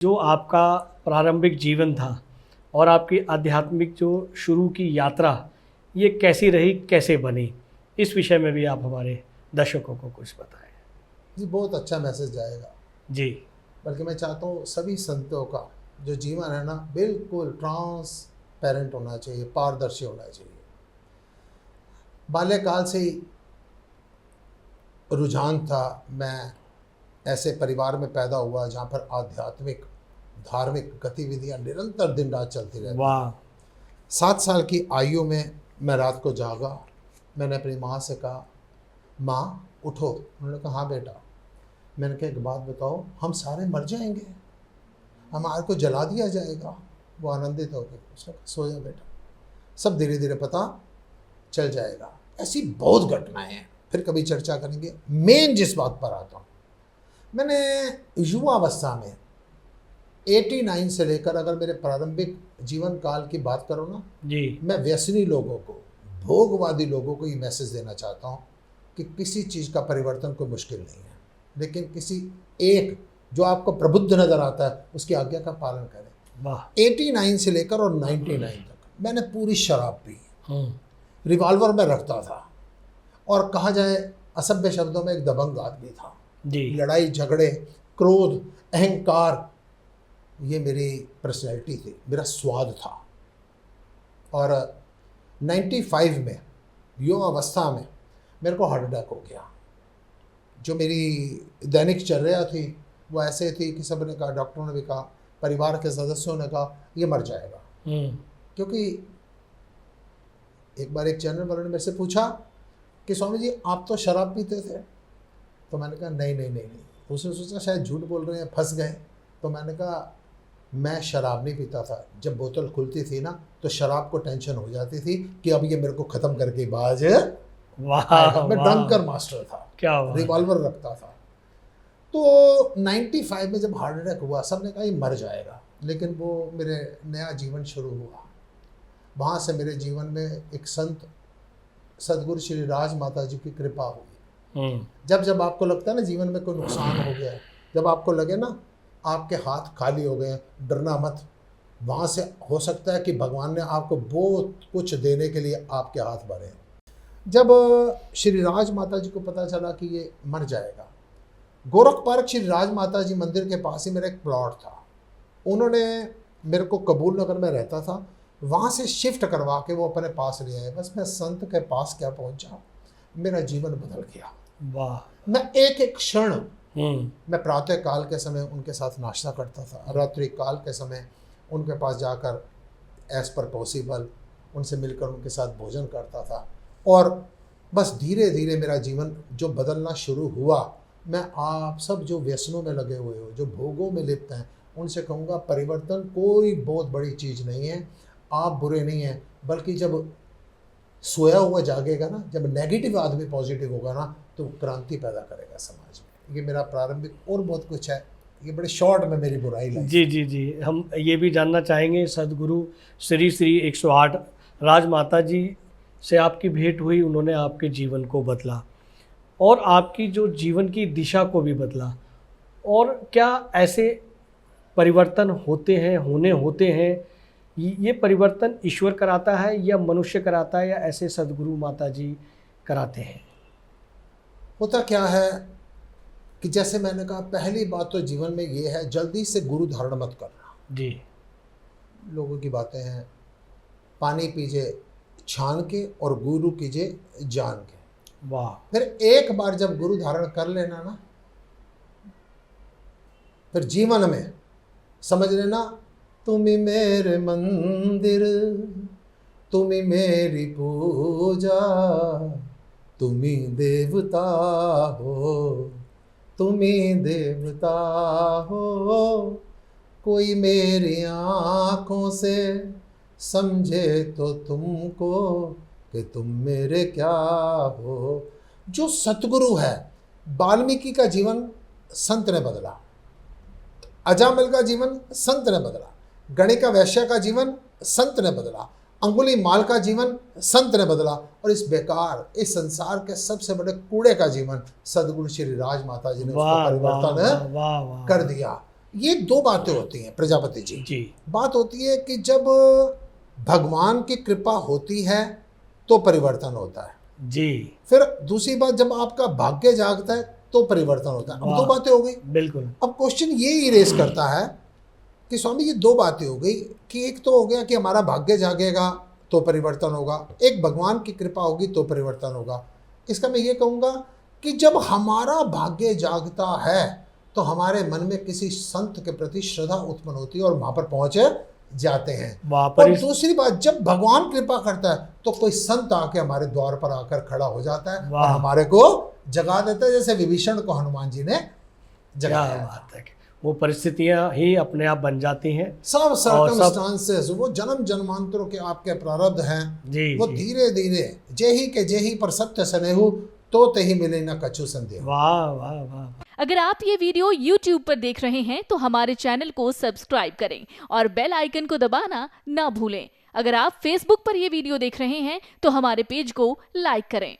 जो आपका प्रारंभिक जीवन था और आपकी आध्यात्मिक जो शुरू की यात्रा, ये कैसी रही, कैसे बनी? इस विषय में भी आप हमारे दर्शकों को कुछ बताएं। जी, बहुत अच्छा मैसेज जाएगा। जी। बल्कि मैं चाहता हूँ सभी संतों का जो जीवन है ना, बिल्कुल ट्रांसपेरेंट होना चाहिए, पारदर्शी होना चाहिए। बाल्यकाल से ही रुझान था। मैं ऐसे परिवार में पैदा हुआ जहाँ पर आध्यात्मिक धार्मिक गतिविधियाँ निरंतर दिन रात चलती रहती। वाह। 7 साल की आयु में मैं रात को जागा। मैंने अपनी माँ से कहा, माँ उठो। उन्होंने कहा, हाँ बेटा। मैंने कहा, एक बात बताओ, हम सारे मर जाएंगे, हमारे को जला दिया जाएगा? वो आनंदित हो गई। उसने कहा, सो जा बेटा, सब धीरे धीरे पता चल जाएगा। ऐसी बहुत घटनाएं हैं, फिर कभी चर्चा करेंगे। मेन जिस बात पर आता हूँ, मैंने युवावस्था में 89 से लेकर अगर मेरे प्रारंभिक जीवन काल की बात करो ना जी। मैं व्यसनी लोगों को, भोगवादी लोगों को ये मैसेज देना चाहता हूँ कि किसी चीज़ का परिवर्तन कोई मुश्किल नहीं है, लेकिन किसी एक जो आपको प्रबुद्ध नज़र आता है उसकी आज्ञा का पालन करें। वाह। 89 से लेकर और 99 तक मैंने पूरी शराब पी, रिवॉल्वर में रखता था, और कहा जाए असभ्य शब्दों में एक दबंग आदमी था जी। लड़ाई झगड़े, क्रोध, अहंकार, ये मेरी पर्सनैलिटी थी, मेरा स्वाद था। और 95 में युवावस्था में मेरे को हार्ट अटैक हो गया। जो मेरी दैनिक चर्या थी वो ऐसे थी कि सब ने कहा, डॉक्टरों ने भी कहा, परिवार के सदस्यों ने कहा, ये मर जाएगा। क्योंकि एक बार एक चैनल वालों ने मेरे से पूछा कि स्वामी जी आप तो शराब पीते थे। तो मैंने कहा नहीं नहीं नहीं नहीं। उसने सोचा शायद झूठ बोल रहे हैं, फंस गए। तो मैंने कहा मैं शराब नहीं पीता था। जब बोतल खुलती थी ना तो शराब को टेंशन हो जाती थी कि अब ये मेरे को ख़त्म करके बाज आएगा। मैं ड्रंकर मास्टर था, क्या रिवॉल्वर रखता था। तो 95 में जब हार्ट अटैक हुआ, सब ने कहा ये मर जाएगा, लेकिन वो मेरे नया जीवन शुरू हुआ। वहाँ से मेरे जीवन में एक संत सदगुरु श्री राज माता जी की कृपा हुई। जब जब आपको लगता है ना जीवन में कोई नुकसान हो गया, जब आपको लगे ना आपके हाथ खाली हो गए, डरना मत। वहाँ से हो सकता है कि भगवान ने आपको बहुत कुछ देने के लिए आपके हाथ भरे हैं। जब श्री राज माता जी को पता चला कि ये मर जाएगा, गोरख पार्क श्री राज माता जी मंदिर के पास ही मेरा एक प्लॉट था। उन्होंने मेरे को कबूल नगर में रहता था, वहाँ से शिफ्ट करवा के वो अपने पास ले आए। बस मैं संत के पास क्या पहुँचा, मेरा जीवन बदल गया। वाह। मैं एक एक क्षण, मैं प्रातः काल के समय उनके साथ नाश्ता करता था, रात्रि काल के समय उनके पास जाकर एज पर पॉसिबल उनसे मिलकर उनके साथ भोजन करता था। और बस धीरे धीरे मेरा जीवन जो बदलना शुरू हुआ। मैं आप सब जो व्यसनों में लगे हुए हो, जो भोगों में लिप्त हैं, उनसे कहूँगा परिवर्तन कोई बहुत बड़ी चीज़ नहीं है। आप बुरे नहीं हैं, बल्कि जब सोया हुआ जागेगा ना, जब नेगेटिव आदमी पॉजिटिव होगा ना, तो क्रांति पैदा करेगा समाज में। ये मेरा प्रारंभिक, और बहुत कुछ है, ये बड़े शॉर्ट में मेरी बुराई लाइफ। जी जी जी। हम ये भी जानना चाहेंगे, सदगुरु श्री श्री 108 राज माता जी से आपकी भेंट हुई, उन्होंने आपके जीवन को बदला और आपकी जो जीवन की दिशा को भी बदला। और क्या ऐसे परिवर्तन होते हैं, होते हैं, ये परिवर्तन ईश्वर कराता है या मनुष्य कराता है, या ऐसे सदगुरु माता जी कराते हैं? होता क्या है कि जैसे मैंने कहा, पहली बात तो जीवन में ये है, जल्दी से गुरु धारण मत करना। जी। लोगों की बातें हैं, पानी पीजिए छान के और गुरु कीजिए जान के। वाह। फिर एक बार जब गुरु धारण कर लेना ना, फिर जीवन में समझ लेना, तुम ही मेरे मंदिर, तुम ही मेरी पूजा, तुम ही देवता हो, तुम ही देवता हो। कोई मेरी आँखों से समझे तो तुमको कि तुम मेरे क्या हो। जो सतगुरु है, वाल्मीकि का जीवन संत ने बदला, अजामिल का जीवन संत ने बदला, गणिका वैश्य का जीवन संत ने बदला, अंगुली माल का जीवन संत ने बदला, और इस बेकार, इस संसार के सबसे बड़े कूड़े का जीवन सदगुरु श्री राज माता जी ने उसको परिवर्तन कर दिया। ये दो बातें होती हैं प्रजापति जी। जी बात होती है कि जब भगवान की कृपा होती है तो परिवर्तन होता है, जी फिर दूसरी बात जब आपका भाग्य जागता है तो परिवर्तन होता है। अब दो वाह। बातें हो गई। बिल्कुल। अब क्वेश्चन ये इरेज करता है कि स्वामी ये दो बातें हो गई कि एक तो हो गया कि हमारा भाग्य जागेगा तो परिवर्तन होगा, एक भगवान की कृपा होगी तो परिवर्तन होगा। इसका मैं ये कहूँगा कि जब हमारा भाग्य जागता है तो हमारे मन में किसी संत के प्रति श्रद्धा उत्पन्न होती है और वहाँ पर पहुँच जाते हैं। वहाँ पर और इस दूसरी बात, जब भगवान कृपा करता है तो कोई संत आके हमारे द्वार पर आकर खड़ा हो जाता है और वाह। हमारे को जगा देता है, जैसे विभीषण को हनुमान जी ने क्या जगाया। बात है, वो परिस्थितियाँ ही अपने आप बन जाती हैं। सब सर्कमस्टांसेस वो जन्म जन्मांतरों के आपके प्रारब्ध हैं, जी वो जी। धीरे धीरे जेही के जेही पर सत्य स्नेहु तो तेही मिले न कछु संदेह। वाह वाह वाह। अगर आप ये वीडियो YouTube पर देख रहे हैं तो हमारे चैनल को सब्सक्राइब करें और बेल आइकन को दबाना ना भूलें। अगर आप Facebook पर ये वीडियो देख रहे हैं तो हमारे पेज को लाइक करें।